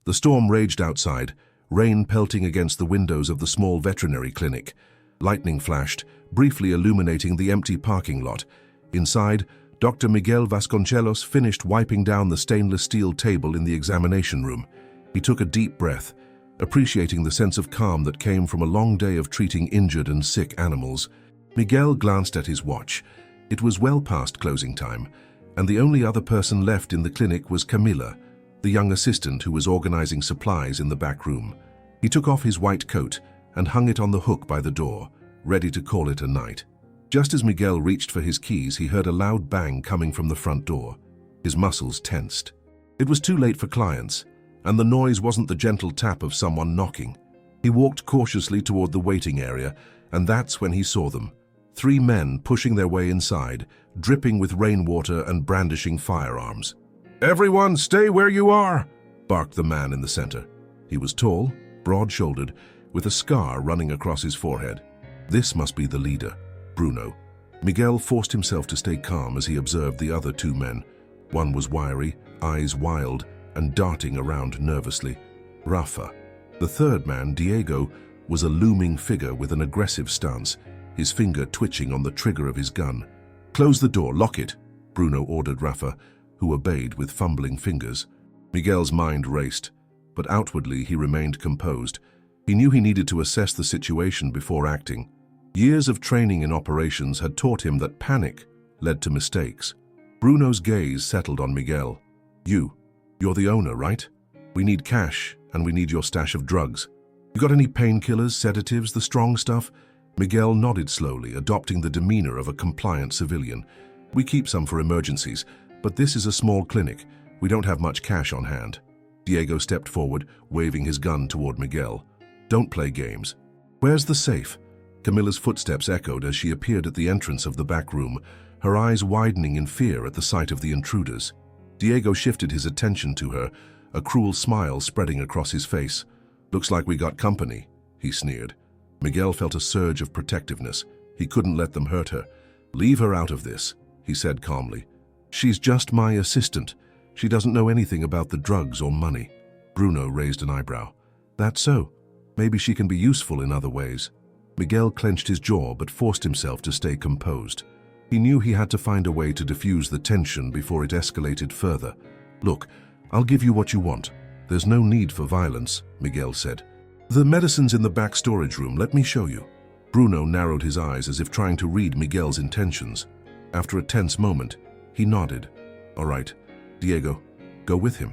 The storm raged outside, rain pelting against the windows of the small veterinary clinic. Lightning flashed, briefly illuminating the empty parking lot. Inside, Dr. Miguel Vasconcelos finished wiping down the stainless steel table in the examination room. He took a deep breath, appreciating the sense of calm that came from a long day of treating injured and sick animals. Miguel glanced at his watch. It was well past closing time, and the only other person left in the clinic was Camila, the young assistant who was organizing supplies in the back room. He took off his white coat and hung it on the hook by the door, ready to call it a night. Just as Miguel reached for his keys, he heard a loud bang coming from the front door. His muscles tensed. It was too late for clients, and the noise wasn't the gentle tap of someone knocking. He walked cautiously toward the waiting area, and that's when he saw them. 3 men pushing their way inside, dripping with rainwater and brandishing firearms. "Everyone, stay where you are!" barked the man in the center. He was tall, broad-shouldered, with a scar running across his forehead. This must be the leader, Bruno. Miguel forced himself to stay calm as he observed the other 2 men. One was wiry, eyes wild, and darting around nervously. Rafa. The third man, Diego, was a looming figure with an aggressive stance, his finger twitching on the trigger of his gun. "Close the door, lock it," Bruno ordered Rafa, who obeyed with fumbling fingers. Miguel's mind raced, but outwardly he remained composed. He knew he needed to assess the situation before acting. Years of training in operations had taught him that panic led to mistakes. Bruno's gaze settled on Miguel. You're the owner, right? We need cash, and we need your stash of drugs. You got any painkillers, sedatives, the strong stuff?" Miguel nodded slowly, adopting the demeanor of a compliant civilian. "We keep some for emergencies, but this is a small clinic. We don't have much cash on hand." Diego stepped forward, waving his gun toward Miguel. "Don't play games." "Where's the safe?" Camilla's footsteps echoed as she appeared at the entrance of the back room, her eyes widening in fear at the sight of the intruders. Diego shifted his attention to her, a cruel smile spreading across his face. "Looks like we got company," he sneered. Miguel felt a surge of protectiveness. He couldn't let them hurt her. "Leave her out of this," he said calmly. "She's just my assistant. She doesn't know anything about the drugs or money." Bruno raised an eyebrow. "That's so. Maybe she can be useful in other ways." Miguel clenched his jaw but forced himself to stay composed. He knew he had to find a way to diffuse the tension before it escalated further. "Look, I'll give you what you want. There's no need for violence," Miguel said. "The medicine's in the back storage room. Let me show you." Bruno narrowed his eyes as if trying to read Miguel's intentions. After a tense moment, he nodded. "All right, Diego, go with him.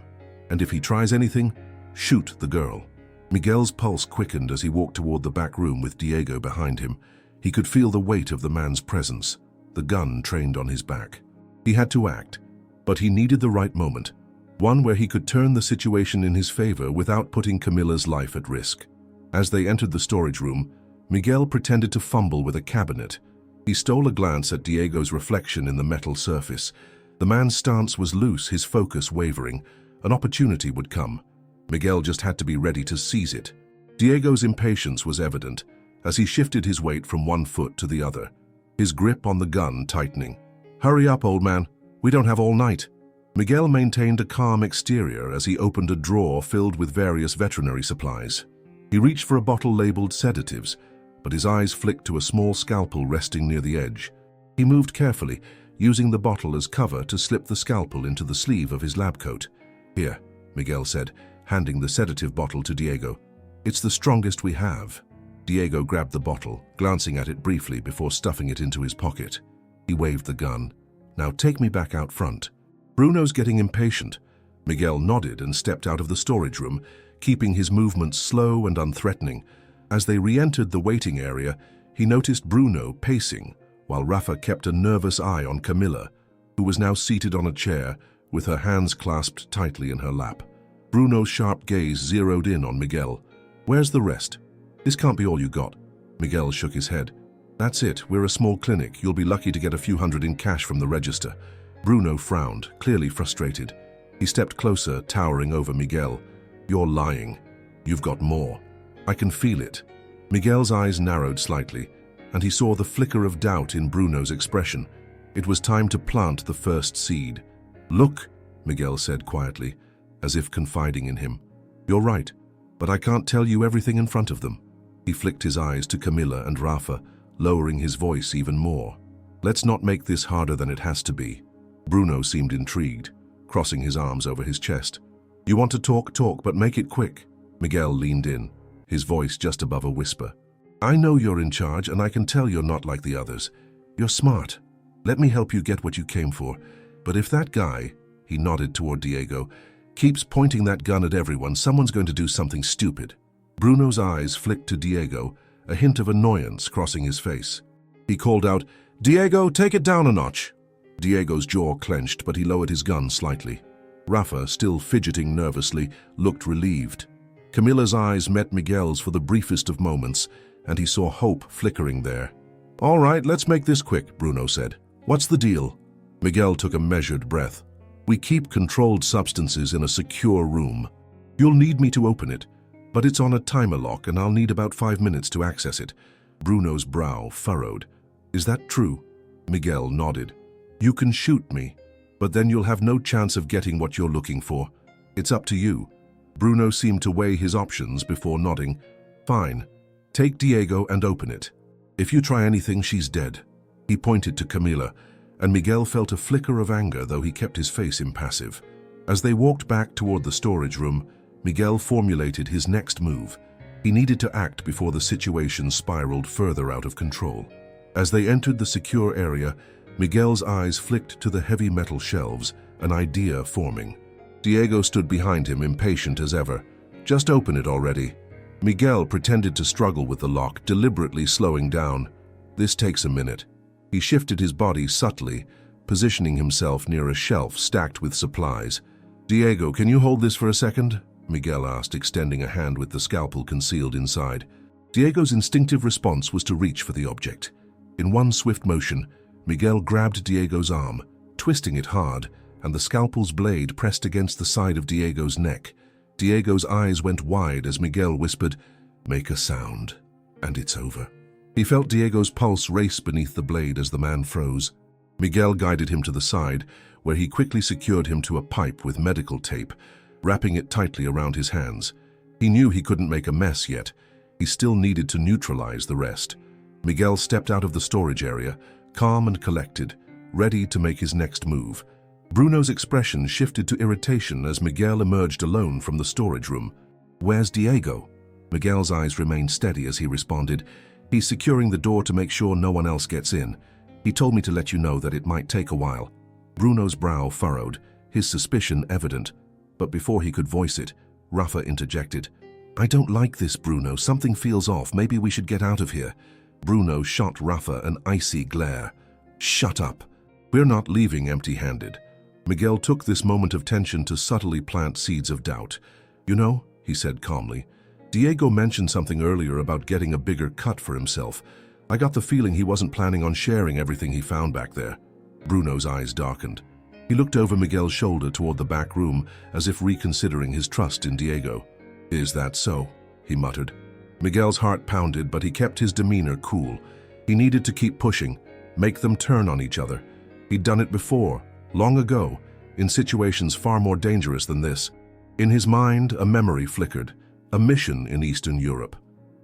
And if he tries anything, shoot the girl." Miguel's pulse quickened as he walked toward the back room with Diego behind him. He could feel the weight of the man's presence, the gun trained on his back. He had to act, but he needed the right moment, one where he could turn the situation in his favor without putting Camilla's life at risk. As they entered the storage room, Miguel pretended to fumble with a cabinet. He stole a glance at Diego's reflection in the metal surface. The man's stance was loose, his focus wavering. An opportunity would come. Miguel just had to be ready to seize it. Diego's impatience was evident as he shifted his weight from one foot to the other, his grip on the gun tightening. "Hurry up, old man. We don't have all night." Miguel maintained a calm exterior as he opened a drawer filled with various veterinary supplies. He reached for a bottle labeled sedatives, but his eyes flicked to a small scalpel resting near the edge. He moved carefully, using the bottle as cover to slip the scalpel into the sleeve of his lab coat. "Here," Miguel said, handing the sedative bottle to Diego. "It's the strongest we have." Diego grabbed the bottle, glancing at it briefly before stuffing it into his pocket. He waved the gun. "Now take me back out front." "Bruno's getting impatient." Miguel nodded and stepped out of the storage room, keeping his movements slow and unthreatening. As they re-entered the waiting area, he noticed Bruno pacing, while Rafa kept a nervous eye on Camilla, who was now seated on a chair with her hands clasped tightly in her lap. Bruno's sharp gaze zeroed in on Miguel. "Where's the rest? This can't be all you got." Miguel shook his head. "That's it. We're a small clinic. You'll be lucky to get a few hundred in cash from the register." Bruno frowned, clearly frustrated. He stepped closer, towering over Miguel. "You're lying. You've got more. I can feel it." Miguel's eyes narrowed slightly, and he saw the flicker of doubt in Bruno's expression. It was time to plant the first seed. "Look," Miguel said quietly, as if confiding in him. You're right, but I can't tell you everything in front of them. He flicked his eyes to Camilla and Rafa, lowering his voice even more. Let's not make this harder than it has to be. Bruno seemed intrigued, crossing his arms over his chest. You want to talk, but make it quick. Miguel leaned in, his voice just above a whisper. I know you're in charge, and I can tell you're not like the others. You're smart. Let me help you get what you came for. But if that guy, he nodded toward Diego, keeps pointing that gun at everyone, someone's going to do something stupid. Bruno's eyes flicked to Diego, a hint of annoyance crossing his face. He called out, Diego, take it down a notch. Diego's jaw clenched, but he lowered his gun slightly. Rafa, still fidgeting nervously, looked relieved. Camilla's eyes met Miguel's for the briefest of moments, and he saw hope flickering there. All right, let's make this quick, Bruno said. What's the deal? Miguel took a measured breath. We keep controlled substances in a secure room. You'll need me to open it, but it's on a timer lock and I'll need about 5 minutes to access it. Bruno's brow furrowed. Is that true? Miguel nodded. You can shoot me, but then you'll have no chance of getting what you're looking for. It's up to you. Bruno seemed to weigh his options before nodding. Fine. Take Diego and open it. If you try anything, she's dead. He pointed to Camilla, and Miguel felt a flicker of anger, though he kept his face impassive. As they walked back toward the storage room, Miguel formulated his next move. He needed to act before the situation spiraled further out of control. As they entered the secure area, Miguel's eyes flicked to the heavy metal shelves, an idea forming. Diego stood behind him, impatient as ever. Just open it already. Miguel pretended to struggle with the lock, deliberately slowing down. This takes a minute. He shifted his body subtly, positioning himself near a shelf stacked with supplies. Diego, can you hold this for a second? Miguel asked, extending a hand with the scalpel concealed inside. Diego's instinctive response was to reach for the object. In one swift motion, Miguel grabbed Diego's arm, twisting it hard, and the scalpel's blade pressed against the side of Diego's neck. Diego's eyes went wide as Miguel whispered, "Make a sound, and it's over." He felt Diego's pulse race beneath the blade as the man froze. Miguel guided him to the side, where he quickly secured him to a pipe with medical tape, wrapping it tightly around his hands. He knew he couldn't make a mess yet. He still needed to neutralize the rest. Miguel stepped out of the storage area, calm and collected, ready to make his next move. Bruno's expression shifted to irritation as Miguel emerged alone from the storage room. "Where's Diego?" Miguel's eyes remained steady as he responded, "He's securing the door to make sure no one else gets in. He told me to let you know that it might take a while." Bruno's brow furrowed, his suspicion evident. But before he could voice it, Rafa interjected. "I don't like this, Bruno. Something feels off. Maybe we should get out of here." Bruno shot Rafa an icy glare. "Shut up. We're not leaving empty-handed." Miguel took this moment of tension to subtly plant seeds of doubt. "You know," he said calmly, "Diego mentioned something earlier about getting a bigger cut for himself. I got the feeling he wasn't planning on sharing everything he found back there." Bruno's eyes darkened. He looked over Miguel's shoulder toward the back room, as if reconsidering his trust in Diego. "Is that so?" he muttered. Miguel's heart pounded, but he kept his demeanor cool. He needed to keep pushing, make them turn on each other. He'd done it before, long ago, in situations far more dangerous than this. In his mind, a memory flickered, a mission in Eastern Europe.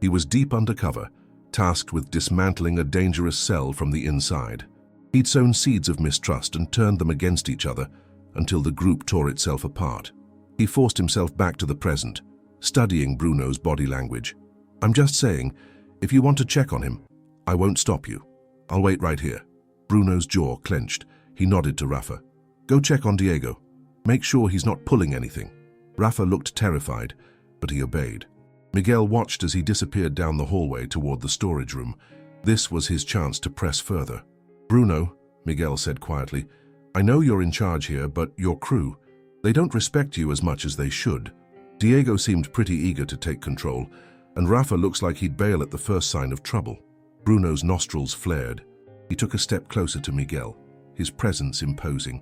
He was deep undercover, tasked with dismantling a dangerous cell from the inside. He'd sown seeds of mistrust and turned them against each other until the group tore itself apart. He forced himself back to the present, studying Bruno's body language. "I'm just saying, if you want to check on him, I won't stop you. I'll wait right here." Bruno's jaw clenched. He nodded to Rafa. "Go check on Diego. Make sure he's not pulling anything." Rafa looked terrified, but he obeyed. Miguel watched as he disappeared down the hallway toward the storage room. This was his chance to press further. "Bruno," Miguel said quietly, "I know you're in charge here, but your crew, they don't respect you as much as they should." Diego seemed pretty eager to take control, and Rafa looks like he'd bail at the first sign of trouble. Bruno's nostrils flared. He took a step closer to Miguel, his presence imposing.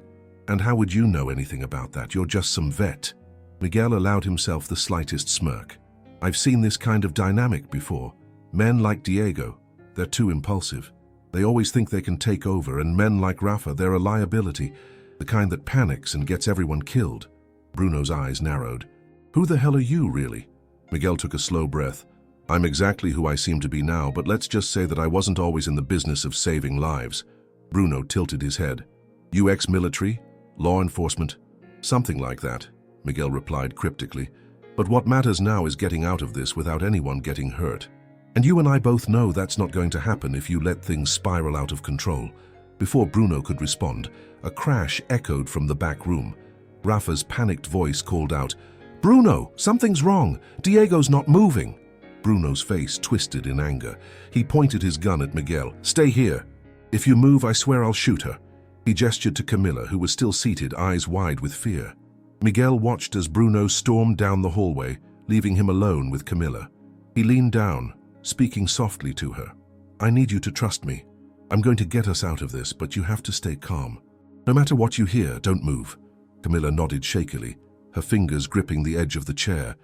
"And how would you know anything about that? You're just some vet." Miguel allowed himself the slightest smirk. "I've seen this kind of dynamic before. Men like Diego, they're too impulsive. They always think they can take over, and men like Rafa, they're a liability, the kind that panics and gets everyone killed." Bruno's eyes narrowed. Who the hell are you, really? Miguel took a slow breath. I'm exactly who I seem to be now, but let's just say that I wasn't always in the business of saving lives. Bruno tilted his head. You ex-military? Law enforcement? Something like that, Miguel replied cryptically. But what matters now is getting out of this without anyone getting hurt. And you and I both know that's not going to happen if you let things spiral out of control. Before Bruno could respond, a crash echoed from the back room. Rafa's panicked voice called out, "Bruno, something's wrong. Diego's not moving." Bruno's face twisted in anger. He pointed his gun at Miguel. "Stay here. If you move, I swear I'll shoot her." He gestured to Camilla, who was still seated, eyes wide with fear. Miguel watched as Bruno stormed down the hallway, leaving him alone with Camilla. He leaned down, speaking softly to her. "I need you to trust me. I'm going to get us out of this, but you have to stay calm. No matter what you hear, don't move." Camilla nodded shakily, her fingers gripping the edge of the chair.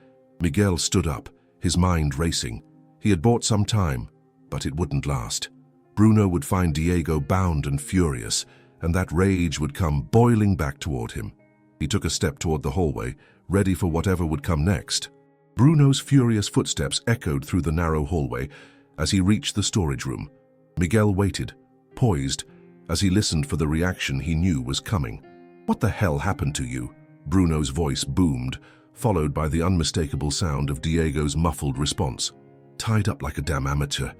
Miguel stood up, his mind racing. He had bought some time, but it wouldn't last. Bruno would find Diego bound and furious, and that rage would come boiling back toward him. He took a step toward the hallway, ready for whatever would come next. Bruno's furious footsteps echoed through the narrow hallway as he reached the storage room. Miguel waited, poised, as he listened for the reaction he knew was coming. "What the hell happened to you?" Bruno's voice boomed, followed by the unmistakable sound of Diego's muffled response. "Tied up like a damn amateur.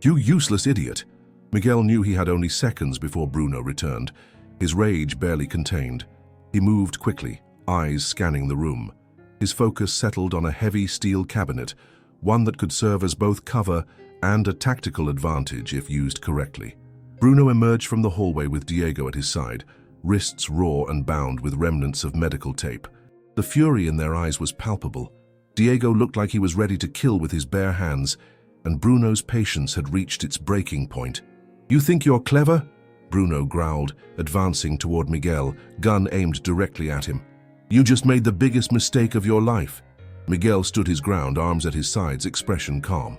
You useless idiot." Miguel knew he had only seconds before Bruno returned, his rage barely contained. He moved quickly, eyes scanning the room. His focus settled on a heavy steel cabinet, one that could serve as both cover and a tactical advantage if used correctly. Bruno emerged from the hallway with Diego at his side, wrists raw and bound with remnants of medical tape. The fury in their eyes was palpable. Diego looked like he was ready to kill with his bare hands, and Bruno's patience had reached its breaking point. "You think you're clever?" Bruno growled, advancing toward Miguel, gun aimed directly at him. "You just made the biggest mistake of your life." Miguel stood his ground, arms at his sides, expression calm.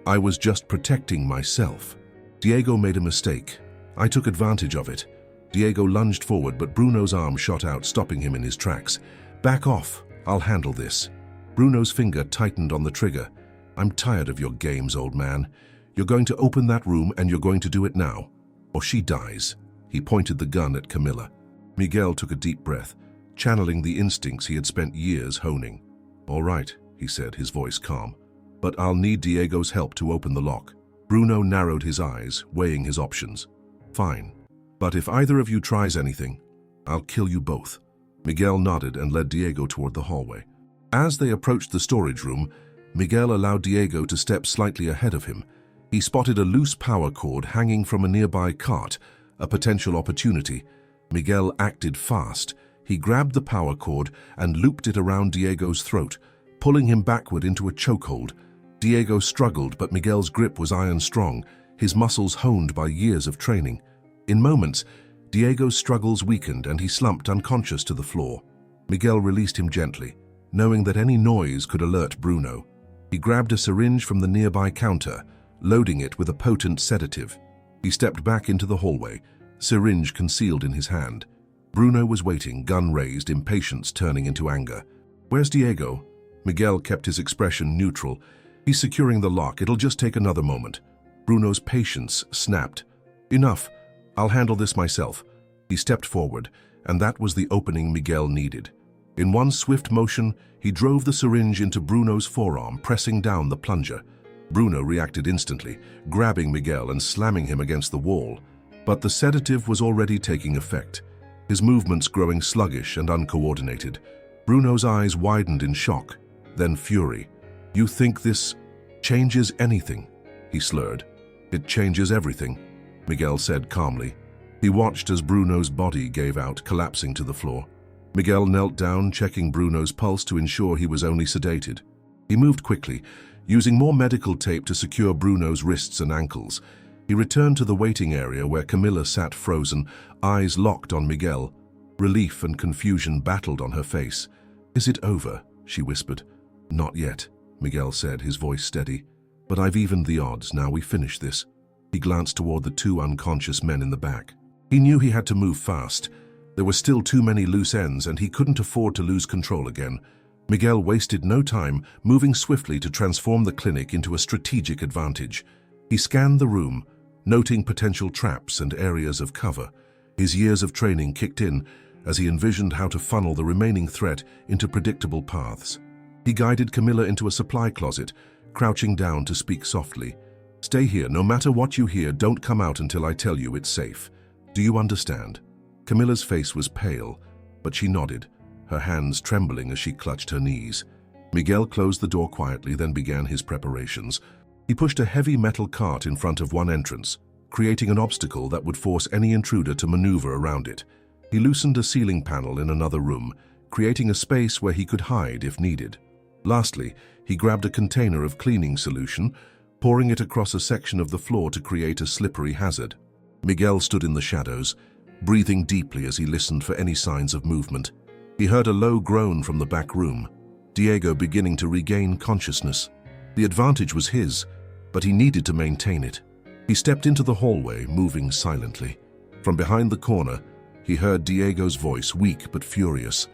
"I was just protecting myself." Diego made a mistake. I took advantage of it. Diego lunged forward, but Bruno's arm shot out, stopping him in his tracks. "Back off. I'll handle this." Bruno's finger tightened on the trigger. "I'm tired of your games, old man. You're going to open that room, and you're going to do it now, or she dies." He pointed the gun at Camilla. Miguel took a deep breath, channeling the instincts he had spent years honing. "All right," he said, his voice calm. "But I'll need Diego's help to open the lock." Bruno narrowed his eyes, weighing his options. "Fine. But if either of you tries anything, I'll kill you both." Miguel nodded and led Diego toward the hallway. As they approached the storage room, Miguel allowed Diego to step slightly ahead of him. He spotted a loose power cord hanging from a nearby cart, a potential opportunity. Miguel acted fast. He grabbed the power cord and looped it around Diego's throat, pulling him backward into a chokehold. Diego struggled, but Miguel's grip was iron strong, his muscles honed by years of training. In moments, Diego's struggles weakened and he slumped unconscious to the floor. Miguel released him gently, knowing that any noise could alert Bruno. He grabbed a syringe from the nearby counter, loading it with a potent sedative. He stepped back into the hallway, syringe concealed in his hand. Bruno was waiting, gun raised, impatience turning into anger. "Where's Diego?" Miguel kept his expression neutral. "He's securing the lock. It'll just take another moment." Bruno's patience snapped. "Enough. I'll handle this myself." He stepped forward, and that was the opening Miguel needed. In one swift motion, he drove the syringe into Bruno's forearm, pressing down the plunger. Bruno reacted instantly, grabbing Miguel and slamming him against the wall. But the sedative was already taking effect, his movements growing sluggish and uncoordinated. Bruno's eyes widened in shock, then fury. "You think this changes anything?" he slurred. "It changes everything," Miguel said calmly. He watched as Bruno's body gave out, collapsing to the floor. Miguel knelt down, checking Bruno's pulse to ensure he was only sedated. He moved quickly, using more medical tape to secure Bruno's wrists and ankles. He returned to the waiting area where Camilla sat frozen, eyes locked on Miguel. Relief and confusion battled on her face. "Is it over?" she whispered. "Not yet," Miguel said, his voice steady. "But I've evened the odds. Now we finish this." He glanced toward the two unconscious men in the back. He knew he had to move fast. There were still too many loose ends, and he couldn't afford to lose control again. Miguel wasted no time, moving swiftly to transform the clinic into a strategic advantage. He scanned the room, noting potential traps and areas of cover. His years of training kicked in as he envisioned how to funnel the remaining threat into predictable paths. He guided Camilla into a supply closet, crouching down to speak softly. "Stay here. No matter what you hear, don't come out until I tell you it's safe. Do you understand?" Camilla's face was pale, but she nodded, her hands trembling as she clutched her knees. Miguel closed the door quietly, then began his preparations. He pushed a heavy metal cart in front of one entrance, creating an obstacle that would force any intruder to maneuver around it. He loosened a ceiling panel in another room, creating a space where he could hide if needed. Lastly, he grabbed a container of cleaning solution, pouring it across a section of the floor to create a slippery hazard. Miguel stood in the shadows, breathing deeply as he listened for any signs of movement. He heard a low groan from the back room, Diego beginning to regain consciousness. The advantage was his, but he needed to maintain it. He stepped into the hallway, moving silently. From behind the corner, he heard Diego's voice, weak but furious.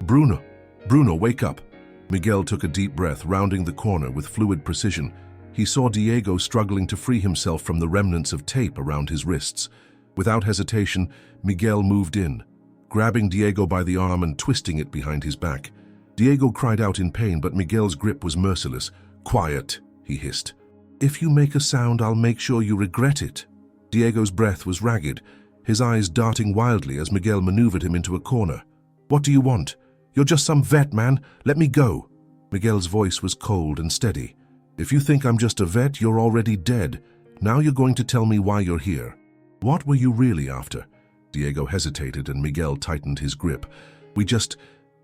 "Bruno! Bruno, wake up!" Miguel took a deep breath, rounding the corner with fluid precision. He saw Diego struggling to free himself from the remnants of tape around his wrists. Without hesitation, Miguel moved in, grabbing Diego by the arm and twisting it behind his back. Diego cried out in pain, but Miguel's grip was merciless. "Quiet," he hissed. "If you make a sound, I'll make sure you regret it." Diego's breath was ragged, his eyes darting wildly as Miguel maneuvered him into a corner. "What do you want? You're just some vet, man. Let me go." Miguel's voice was cold and steady. "If you think I'm just a vet, you're already dead. Now you're going to tell me why you're here. What were you really after?" Diego hesitated and Miguel tightened his grip.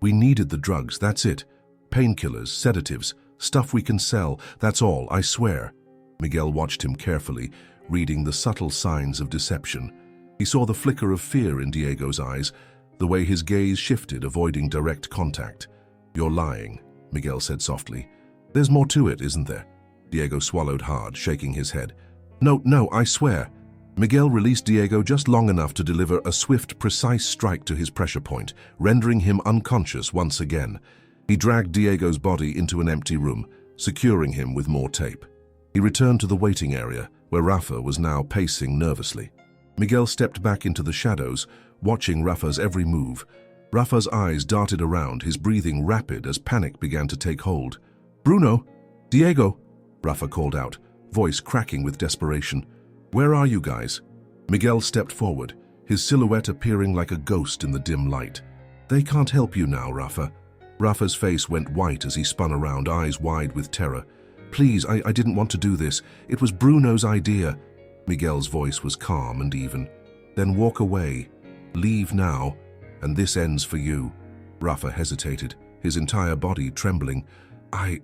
We needed the drugs, that's it. Painkillers, sedatives, stuff we can sell, that's all, I swear." Miguel watched him carefully, reading the subtle signs of deception. He saw the flicker of fear in Diego's eyes, the way his gaze shifted, avoiding direct contact. "You're lying," Miguel said softly. "There's more to it, isn't there?" Diego swallowed hard, shaking his head. No, I swear." Miguel released Diego just long enough to deliver a swift, precise strike to his pressure point, rendering him unconscious once again. He dragged Diego's body into an empty room, securing him with more tape. He returned to the waiting area, where Rafa was now pacing nervously. Miguel stepped back into the shadows, watching Rafa's every move. Rafa's eyes darted around, his breathing rapid as panic began to take hold. "Bruno! Diego!" Rafa called out, voice cracking with desperation. "Where are you guys?" Miguel stepped forward, his silhouette appearing like a ghost in the dim light. "They can't help you now, Rafa." Rafa's face went white as he spun around, eyes wide with terror. "Please, I didn't want to do this. It was Bruno's idea." Miguel's voice was calm and even. "Then walk away. Leave now, and this ends for you." Rafa hesitated, his entire body trembling. I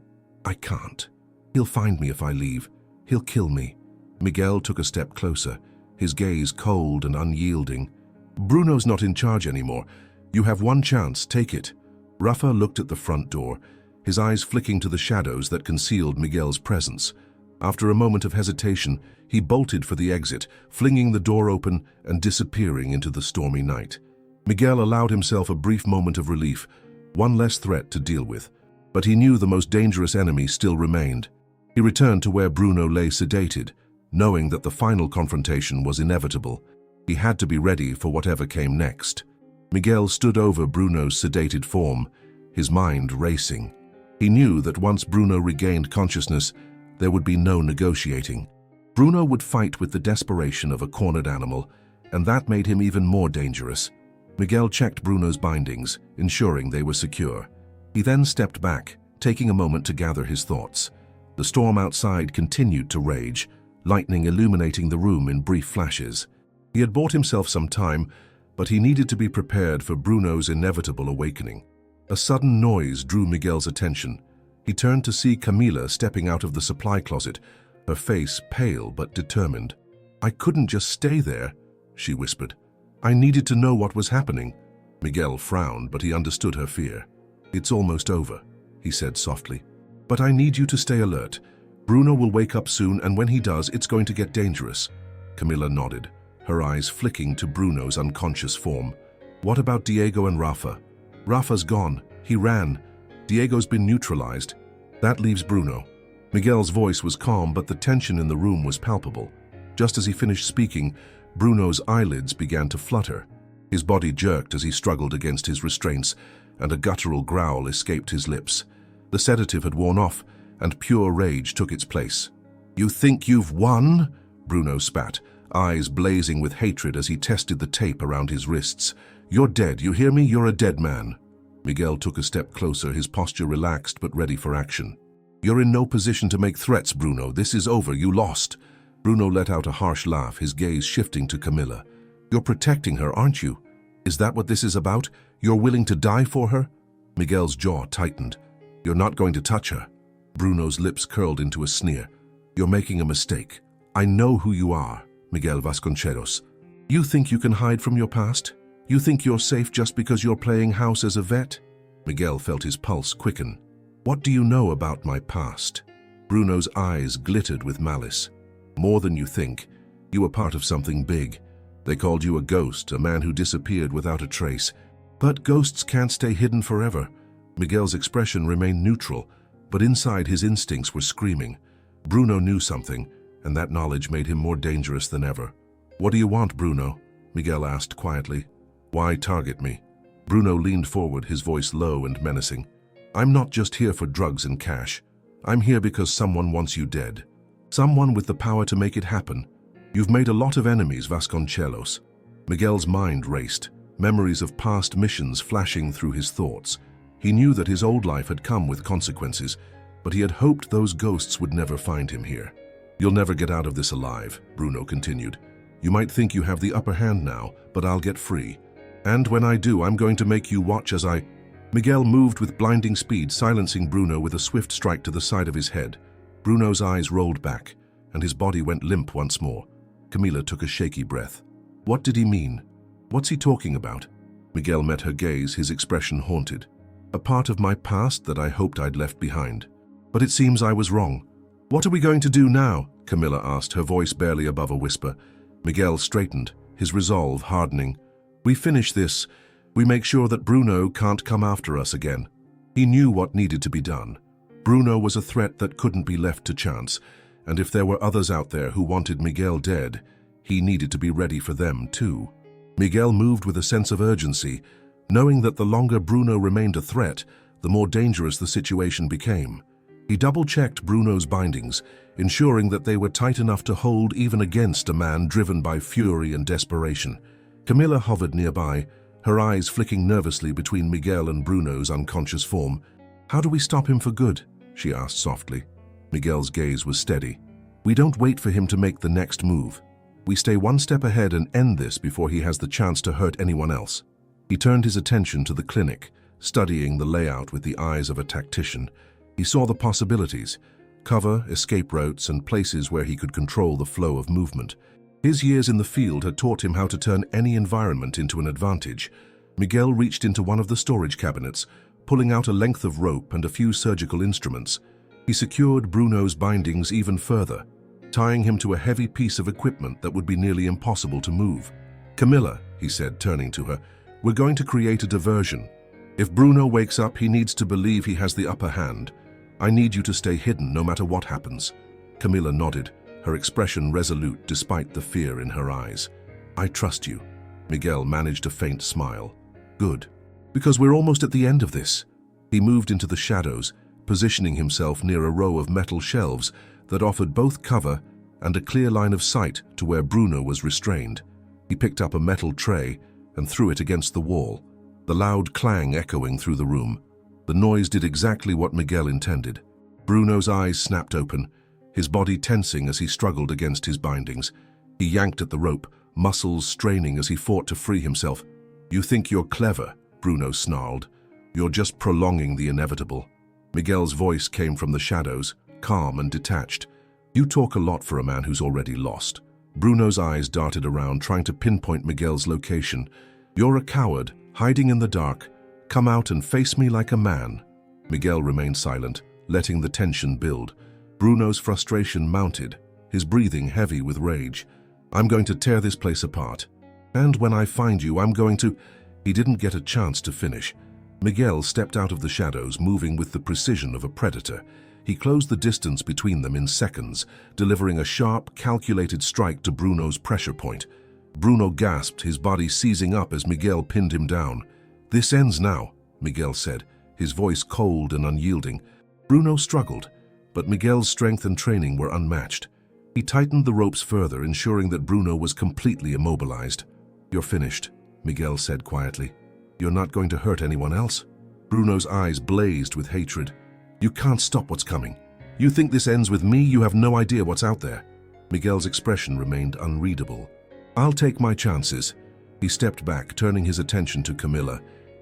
can't. He'll find me if I leave. He'll kill me." Miguel took a step closer, his gaze cold and unyielding. "Bruno's not in charge anymore. You have one chance, take it." Rafa looked at the front door, his eyes flicking to the shadows that concealed Miguel's presence. After a moment of hesitation, he bolted for the exit, flinging the door open and disappearing into the stormy night. Miguel allowed himself a brief moment of relief, one less threat to deal with. But he knew the most dangerous enemy still remained. He returned to where Bruno lay sedated, knowing that the final confrontation was inevitable. He had to be ready for whatever came next. Miguel stood over Bruno's sedated form, his mind racing. He knew that once Bruno regained consciousness, there would be no negotiating. Bruno would fight with the desperation of a cornered animal, and that made him even more dangerous. Miguel checked Bruno's bindings, ensuring they were secure. He then stepped back, taking a moment to gather his thoughts. The storm outside continued to rage, lightning illuminating the room in brief flashes. He had bought himself some time, but he needed to be prepared for Bruno's inevitable awakening. A sudden noise drew Miguel's attention. He turned to see Camila stepping out of the supply closet, her face pale but determined. "I couldn't just stay there," she whispered. "I needed to know what was happening." Miguel frowned, but he understood her fear. "It's almost over," he said softly. "But I need you to stay alert. Bruno will wake up soon, and when he does, it's going to get dangerous." Camila nodded, her eyes flicking to Bruno's unconscious form. "What about Diego and Rafa?" "Rafa's gone. He ran. Diego's been neutralized. That leaves Bruno. Miguel's voice was calm, but the tension in the room was palpable. Just as he finished speaking, Bruno's eyelids began to flutter. His body jerked as he struggled against his restraints, and a guttural growl escaped his lips. The sedative had worn off, and pure rage took its place. "You think you've won?" Bruno spat, eyes blazing with hatred as he tested the tape around his wrists. "You're dead, you hear me? You're a dead man." Miguel took a step closer, his posture relaxed but ready for action. "You're in no position to make threats, Bruno. This is over. You lost." Bruno let out a harsh laugh, his gaze shifting to Camilla. "You're protecting her, aren't you? Is that what this is about? You're willing to die for her?" Miguel's jaw tightened. "You're not going to touch her." Bruno's lips curled into a sneer. "You're making a mistake. I know who you are, Miguel Vasconcelos. You think you can hide from your past? You think you're safe just because you're playing house as a vet?" Miguel felt his pulse quicken. "What do you know about my past?" Bruno's eyes glittered with malice. "More than you think. You were part of something big. They called you a ghost, a man who disappeared without a trace. But ghosts can't stay hidden forever." Miguel's expression remained neutral, but inside his instincts were screaming. Bruno knew something, and that knowledge made him more dangerous than ever. "What do you want, Bruno?" Miguel asked quietly. "Why target me?" Bruno leaned forward, his voice low and menacing. "I'm not just here for drugs and cash. I'm here because someone wants you dead. Someone with the power to make it happen. You've made a lot of enemies, Vasconcelos." Miguel's mind raced, memories of past missions flashing through his thoughts. He knew that his old life had come with consequences, but he had hoped those ghosts would never find him here. "You'll never get out of this alive," Bruno continued. "You might think you have the upper hand now, but I'll get free. And when I do, I'm going to make you watch as I—" Miguel moved with blinding speed, silencing Bruno with a swift strike to the side of his head. Bruno's eyes rolled back, and his body went limp once more. Camilla took a shaky breath. What did he mean? What's he talking about? Miguel met her gaze, his expression haunted. "A part of my past that I hoped I'd left behind. But it seems I was wrong." "What are we going to do now?" Camilla asked, her voice barely above a whisper. Miguel straightened, his resolve hardening. "We finish this. We make sure that Bruno can't come after us again." He knew what needed to be done. Bruno was a threat that couldn't be left to chance, and if there were others out there who wanted Miguel dead, he needed to be ready for them too. Miguel moved with a sense of urgency, knowing that the longer Bruno remained a threat, the more dangerous the situation became. He double-checked Bruno's bindings, ensuring that they were tight enough to hold even against a man driven by fury and desperation. Camilla hovered nearby, her eyes flicking nervously between Miguel and Bruno's unconscious form. "How do we stop him for good?" she asked softly. Miguel's gaze was steady. "We don't wait for him to make the next move. We stay one step ahead and end this before he has the chance to hurt anyone else." He turned his attention to the clinic, studying the layout with the eyes of a tactician. He saw the possibilities: cover, escape routes, and places where he could control the flow of movement. His years in the field had taught him how to turn any environment into an advantage. Miguel reached into one of the storage cabinets, pulling out a length of rope and a few surgical instruments. He secured Bruno's bindings even further, tying him to a heavy piece of equipment that would be nearly impossible to move. "Camilla," he said, turning to her, "we're going to create a diversion. If Bruno wakes up, he needs to believe he has the upper hand. I need you to stay hidden no matter what happens." Camilla nodded, her expression resolute despite the fear in her eyes. "I trust you." Miguel managed a faint smile. "Good. Because we're almost at the end of this." He moved into the shadows, positioning himself near a row of metal shelves that offered both cover and a clear line of sight to where Bruno was restrained. He picked up a metal tray and threw it against the wall, the loud clang echoing through the room. The noise did exactly what Miguel intended. Bruno's eyes snapped open, his body tensing as he struggled against his bindings. He yanked at the rope, muscles straining as he fought to free himself. "You think you're clever," Bruno snarled. "You're just prolonging the inevitable." Miguel's voice came from the shadows, calm and detached. "You talk a lot for a man who's already lost." Bruno's eyes darted around, trying to pinpoint Miguel's location. "You're a coward, hiding in the dark. Come out and face me like a man." Miguel remained silent, letting the tension build. Bruno's frustration mounted, his breathing heavy with rage. "I'm going to tear this place apart. And when I find you, I'm going to—" He didn't get a chance to finish. Miguel stepped out of the shadows, moving with the precision of a predator. He closed the distance between them in seconds, delivering a sharp, calculated strike to Bruno's pressure point. Bruno gasped, his body seizing up as Miguel pinned him down. "This ends now," Miguel said, his voice cold and unyielding. Bruno struggled, but Miguel's strength and training were unmatched. He tightened the ropes further, ensuring that Bruno was completely immobilized. "You're finished," Miguel said quietly. "You're not going to hurt anyone else?" Bruno's eyes blazed with hatred. "You can't stop what's coming. You think this ends with me? You have no idea what's out there." Miguel's expression remained unreadable. "I'll take my chances." He stepped back, turning his attention to Camilla.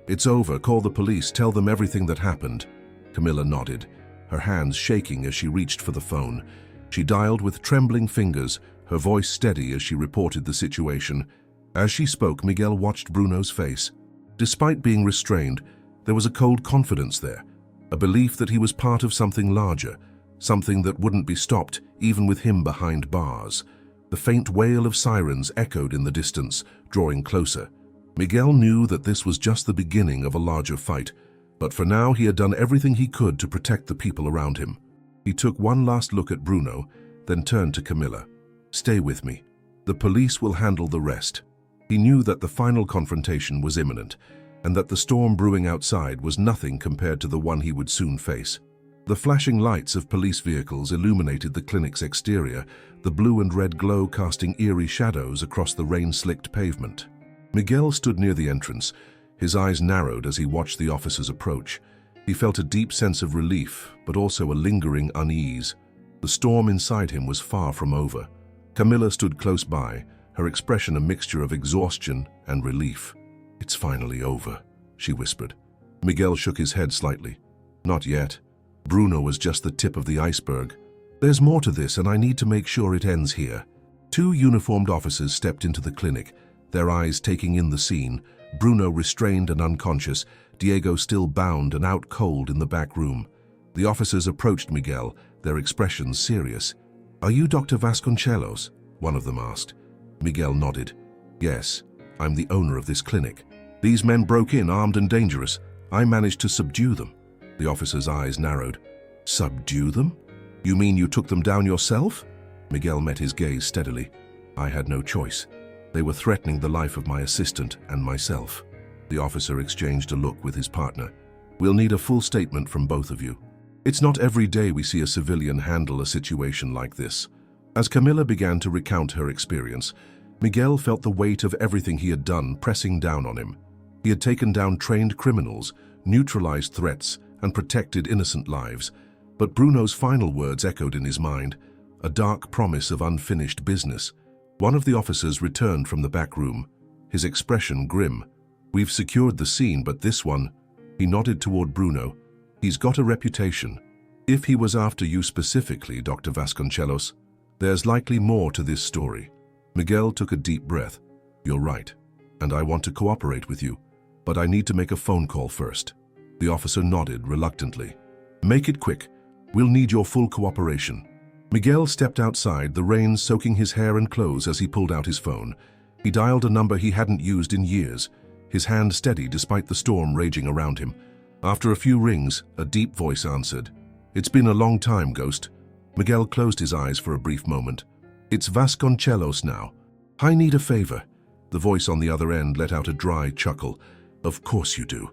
"It's over. Call the police. Tell them everything that happened." Camilla nodded, her hands shaking as she reached for the phone. She dialed with trembling fingers, her voice steady as she reported the situation. As she spoke, Miguel watched Bruno's face. Despite being restrained, there was a cold confidence there, a belief that he was part of something larger, something that wouldn't be stopped even with him behind bars. The faint wail of sirens echoed in the distance, drawing closer. Miguel knew that this was just the beginning of a larger fight, but for now he had done everything he could to protect the people around him. He took one last look at Bruno, then turned to Camilla. "Stay with me. The police will handle the rest." He knew that the final confrontation was imminent, and that the storm brewing outside was nothing compared to the one he would soon face. The flashing lights of police vehicles illuminated the clinic's exterior, the blue and red glow casting eerie shadows across the rain-slicked pavement. Miguel stood near the entrance, his eyes narrowed as he watched the officers approach. He felt a deep sense of relief, but also a lingering unease. The storm inside him was far from over. Camilla stood close by, her expression a mixture of exhaustion and relief. "It's finally over," she whispered. Miguel shook his head slightly. "Not yet. Bruno was just the tip of the iceberg. There's more to this, and I need to make sure it ends here." Two uniformed officers stepped into the clinic, their eyes taking in the scene, Bruno restrained and unconscious, Diego still bound and out cold in the back room. The officers approached Miguel, their expressions serious. "Are you Dr. Vasconcelos?" one of them asked. Miguel nodded. "Yes, I'm the owner of this clinic. These men broke in armed and dangerous. I managed to subdue them." The officer's eyes narrowed. "Subdue them? You mean you took them down yourself?" Miguel met his gaze steadily. "I had no choice. They were threatening the life of my assistant and myself." The officer exchanged a look with his partner. "We'll need a full statement from both of you. It's not every day we see a civilian handle a situation like this." As Camilla began to recount her experience, Miguel felt the weight of everything he had done pressing down on him. He had taken down trained criminals, neutralized threats, and protected innocent lives. But Bruno's final words echoed in his mind, a dark promise of unfinished business. One of the officers returned from the back room, his expression grim. "We've secured the scene, but this one," he nodded toward Bruno, "he's got a reputation. If he was after you specifically, Dr. Vasconcelos, there's likely more to this story." Miguel took a deep breath. "You're right, and I want to cooperate with you, but I need to make a phone call first." The officer nodded reluctantly. "Make it quick. We'll need your full cooperation." Miguel stepped outside, the rain soaking his hair and clothes as he pulled out his phone. He dialed a number he hadn't used in years, his hand steady despite the storm raging around him. After a few rings, a deep voice answered. "It's been a long time, Ghost." Miguel closed his eyes for a brief moment. "It's Vasconcelos now. I need a favor." The voice on the other end let out a dry chuckle. "Of course you do.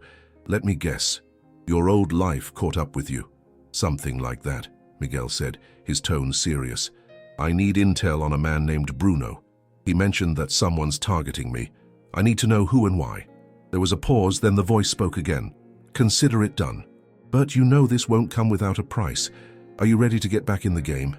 Let me guess. Your old life caught up with you." "Something like that," Miguel said, his tone serious. "I need intel on a man named Bruno. He mentioned that someone's targeting me. I need to know who and why." There was a pause, then the voice spoke again. "Consider it done. But you know this won't come without a price. Are you ready to get back in the game?"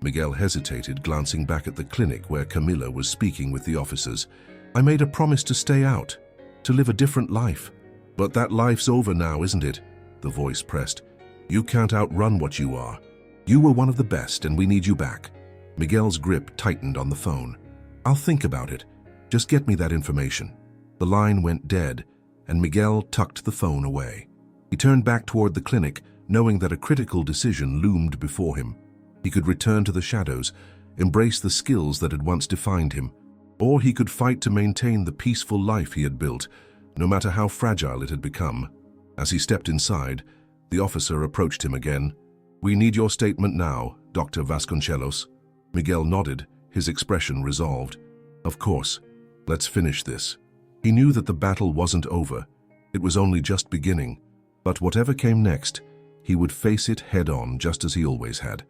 Miguel hesitated, glancing back at the clinic where Camilla was speaking with the officers. "I made a promise to stay out, to live a different life." "But that life's over now, isn't it?" the voice pressed. "You can't outrun what you are. You were one of the best, and we need you back." Miguel's grip tightened on the phone. "I'll think about it. Just get me that information." The line went dead, and Miguel tucked the phone away. He turned back toward the clinic, knowing that a critical decision loomed before him. He could return to the shadows, embrace the skills that had once defined him, or he could fight to maintain the peaceful life he had built, no matter how fragile it had become. As he stepped inside, the officer approached him again. "We need your statement now, Dr. Vasconcelos." Miguel nodded, his expression resolved. "Of course. Let's finish this." He knew that the battle wasn't over. It was only just beginning. But whatever came next, he would face it head-on just as he always had.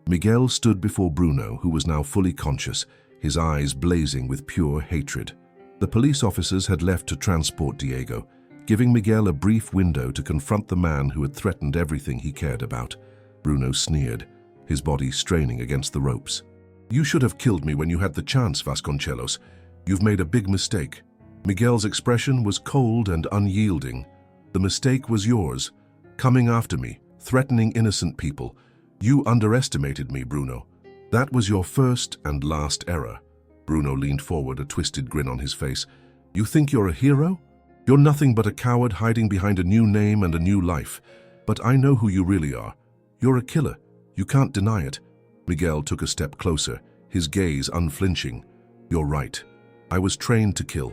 Miguel stood before Bruno, who was now fully conscious, his eyes blazing with pure hatred. The police officers had left to transport Diego, giving Miguel a brief window to confront the man who had threatened everything he cared about. Bruno sneered, his body straining against the ropes. "You should have killed me when you had the chance, Vasconcelos. You've made a big mistake." Miguel's expression was cold and unyielding. "The mistake was yours, coming after me, threatening innocent people. You underestimated me, Bruno. That was your first and last error." Bruno leaned forward, a twisted grin on his face. "You think you're a hero? You're nothing but a coward hiding behind a new name and a new life. But I know who you really are. You're a killer. You can't deny it." Miguel took a step closer, his gaze unflinching. "You're right. I was trained to kill.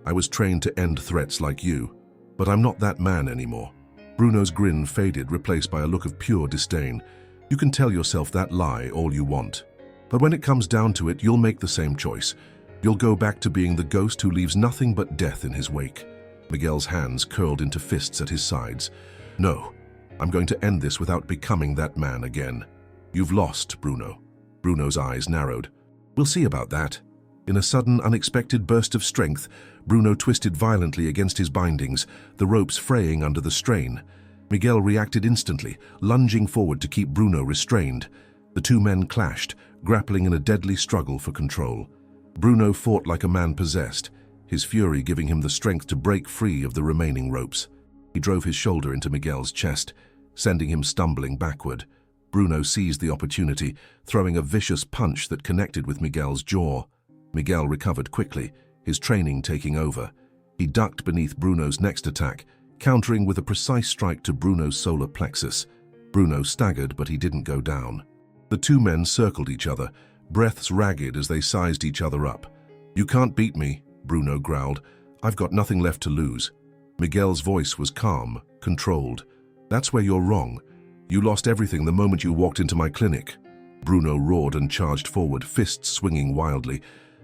I was trained to end threats like you. But I'm not that man anymore." Bruno's grin faded, replaced by a look of pure disdain. "You can tell yourself that lie all you want. But when it comes down to it, you'll make the same choice. You'll go back to being the ghost who leaves nothing but death in his wake." Miguel's hands curled into fists at his sides. "No, I'm going to end this without becoming that man again." "You've lost, Bruno." Bruno's eyes narrowed. "We'll see about that." In a sudden, unexpected burst of strength, Bruno twisted violently against his bindings, the ropes fraying under the strain. Miguel reacted instantly, lunging forward to keep Bruno restrained. The two men clashed, grappling in a deadly struggle for control. Bruno fought like a man possessed, his fury giving him the strength to break free of the remaining ropes. He drove his shoulder into Miguel's chest, sending him stumbling backward. Bruno seized the opportunity, throwing a vicious punch that connected with Miguel's jaw. Miguel recovered quickly, his training taking over. He ducked beneath Bruno's next attack, countering with a precise strike to Bruno's solar plexus. Bruno staggered, but he didn't go down. The two men circled each other, breaths ragged as they sized each other up. "You can't beat me," Bruno growled. "I've got nothing left to lose." Miguel's voice was calm, controlled. "That's where you're wrong. You lost everything the moment you walked into my clinic." Bruno roared and charged forward, fists swinging wildly.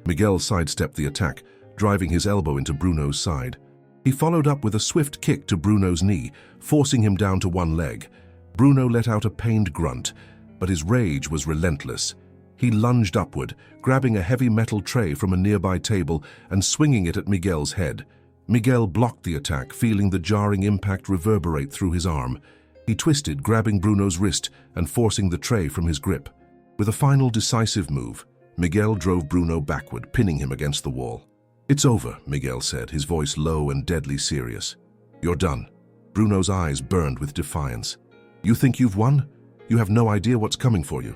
Miguel sidestepped the attack, driving his elbow into Bruno's side. He followed up with a swift kick to Bruno's knee, forcing him down to one leg. Bruno let out a pained grunt, but his rage was relentless. He lunged upward, grabbing a heavy metal tray from a nearby table and swinging it at Miguel's head. Miguel blocked the attack, feeling the jarring impact reverberate through his arm. He twisted, grabbing Bruno's wrist and forcing the tray from his grip. With a final decisive move, Miguel drove Bruno backward, pinning him against the wall. "It's over," Miguel said, his voice low and deadly serious. "You're done." Bruno's eyes burned with defiance. "You think you've won? You have no idea what's coming for you."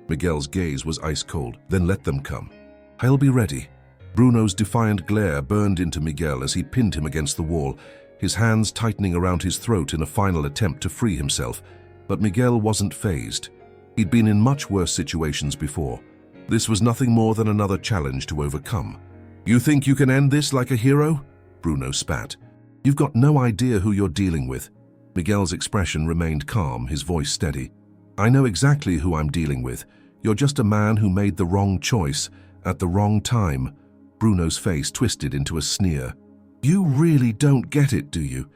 Miguel's gaze was ice cold. "Then let them come. I'll be ready." Bruno's defiant glare burned into Miguel as he pinned him against the wall, his hands tightening around his throat in a final attempt to free himself. But Miguel wasn't fazed. He'd been in much worse situations before. This was nothing more than another challenge to overcome. "You think you can end this like a hero?" Bruno spat. "You've got no idea who you're dealing with." Miguel's expression remained calm, his voice steady. "I know exactly who I'm dealing with. You're just a man who made the wrong choice, at the wrong time." Bruno's face twisted into a sneer. "You really don't get it, do you?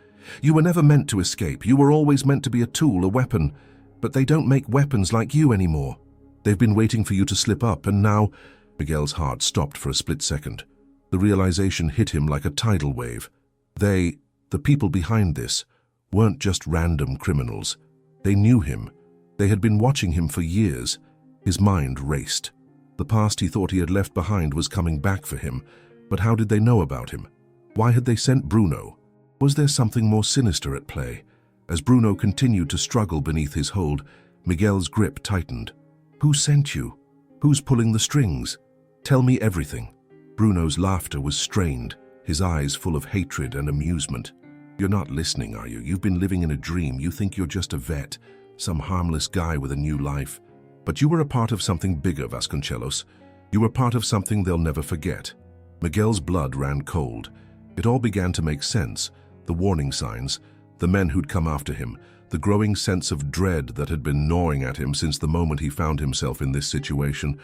You were never meant to escape. You were always meant to be a tool, a weapon. But they don't make weapons like you anymore. They've been waiting for you to slip up, and now—" Miguel's heart stopped for a split second. The realization hit him like a tidal wave. The people behind this, weren't just random criminals. They knew him. They had been watching him for years. His mind raced. The past he thought he had left behind was coming back for him. But how did they know about him? Why had they sent Bruno? Was there something more sinister at play? As Bruno continued to struggle beneath his hold, Miguel's grip tightened. "Who sent you? Who's pulling the strings? Tell me everything." Bruno's laughter was strained, his eyes full of hatred and amusement. "You're not listening, are you? You've been living in a dream. You think you're just a vet, some harmless guy with a new life. But you were a part of something bigger, Vasconcelos. You were part of something they'll never forget." Miguel's blood ran cold. It all began to make sense. The warning signs, the men who'd come after him, the growing sense of dread that had been gnawing at him since the moment he found himself in this situation.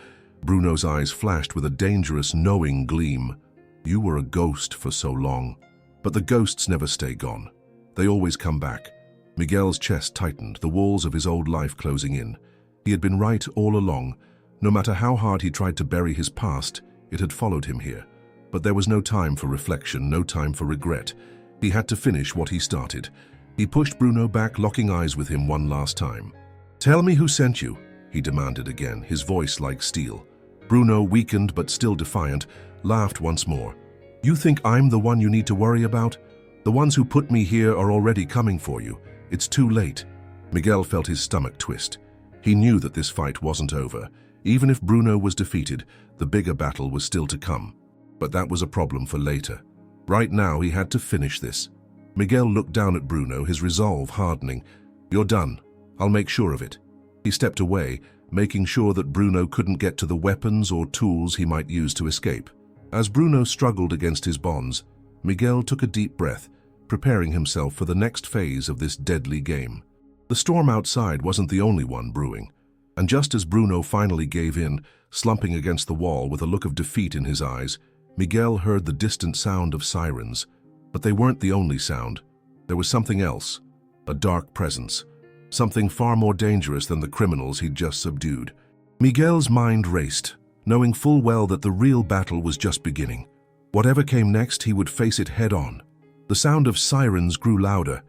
Bruno's eyes flashed with a dangerous, knowing gleam. You were a ghost for so long. But the ghosts never stay gone. They always come back. Miguel's chest tightened, the walls of his old life closing in. He had been right all along. No matter how hard he tried to bury his past, it had followed him here. But there was no time for reflection, no time for regret. He had to finish what he started. He pushed Bruno back, locking eyes with him one last time. "Tell me who sent you," he demanded again, his voice like steel. Bruno, weakened but still defiant, laughed once more. "You think I'm the one you need to worry about? The ones who put me here are already coming for you. It's too late." Miguel felt his stomach twist. He knew that this fight wasn't over. Even if Bruno was defeated, the bigger battle was still to come. But that was a problem for later. Right now, he had to finish this. Miguel looked down at Bruno, his resolve hardening. "You're done. I'll make sure of it." He stepped away, making sure that Bruno couldn't get to the weapons or tools he might use to escape. As Bruno struggled against his bonds, Miguel took a deep breath, preparing himself for the next phase of this deadly game. The storm outside wasn't the only one brewing, and just as Bruno finally gave in, slumping against the wall with a look of defeat in his eyes, Miguel heard the distant sound of sirens. But they weren't the only sound. There was something else, a dark presence, something far more dangerous than the criminals he'd just subdued. Miguel's mind raced, knowing full well that the real battle was just beginning. Whatever came next, he would face it head-on. The sound of sirens grew louder,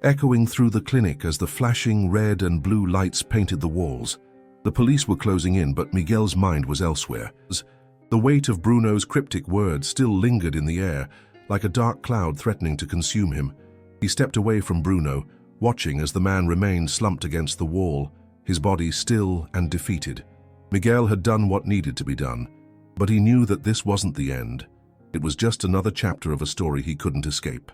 echoing through the clinic as the flashing red and blue lights painted the walls. The police were closing in, but Miguel's mind was elsewhere. The weight of Bruno's cryptic words still lingered in the air, like a dark cloud threatening to consume him. He stepped away from Bruno, watching as the man remained slumped against the wall, his body still and defeated. Miguel had done what needed to be done, but he knew that this wasn't the end. It was just another chapter of a story he couldn't escape.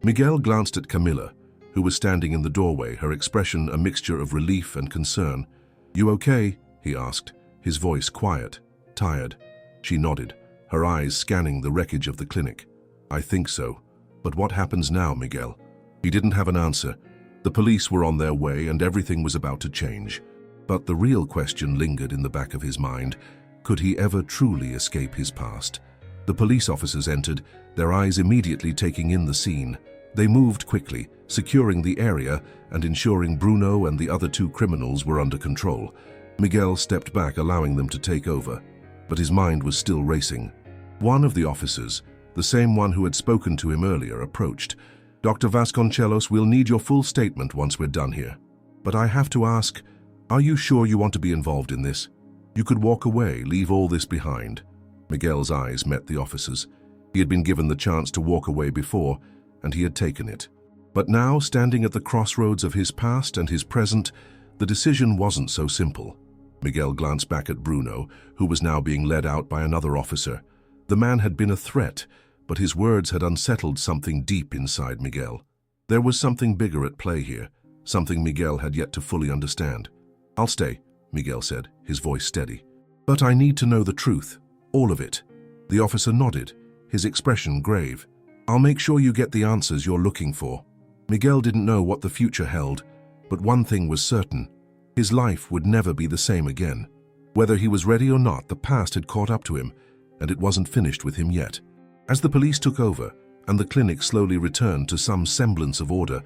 Miguel glanced at Camilla, who was standing in the doorway, her expression a mixture of relief and concern. "You okay?" he asked, his voice quiet, tired. She nodded, her eyes scanning the wreckage of the clinic. "I think so. But what happens now, Miguel?" He didn't have an answer. The police were on their way and everything was about to change. But the real question lingered in the back of his mind. Could he ever truly escape his past? The police officers entered, their eyes immediately taking in the scene. They moved quickly, securing the area and ensuring Bruno and the other two criminals were under control. Miguel stepped back, allowing them to take over. But his mind was still racing. One of the officers, the same one who had spoken to him earlier, approached. "Dr. Vasconcelos, we'll need your full statement once we're done here. But I have to ask, are you sure you want to be involved in this? You could walk away, leave all this behind." Miguel's eyes met the officer's. He had been given the chance to walk away before, and he had taken it. But now, standing at the crossroads of his past and his present, the decision wasn't so simple. Miguel glanced back at Bruno, who was now being led out by another officer. The man had been a threat, but his words had unsettled something deep inside Miguel. There was something bigger at play here, something Miguel had yet to fully understand. "I'll stay," Miguel said, his voice steady. "But I need to know the truth, all of it." The officer nodded, his expression grave. "I'll make sure you get the answers you're looking for." Miguel didn't know what the future held, but one thing was certain. His life would never be the same again. Whether he was ready or not, the past had caught up to him, and it wasn't finished with him yet. As the police took over, and the clinic slowly returned to some semblance of order,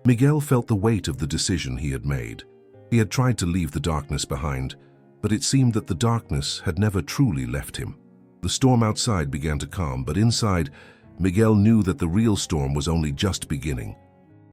Miguel felt the weight of the decision he had made. He had tried to leave the darkness behind, but it seemed that the darkness had never truly left him. The storm outside began to calm, but inside, Miguel knew that the real storm was only just beginning.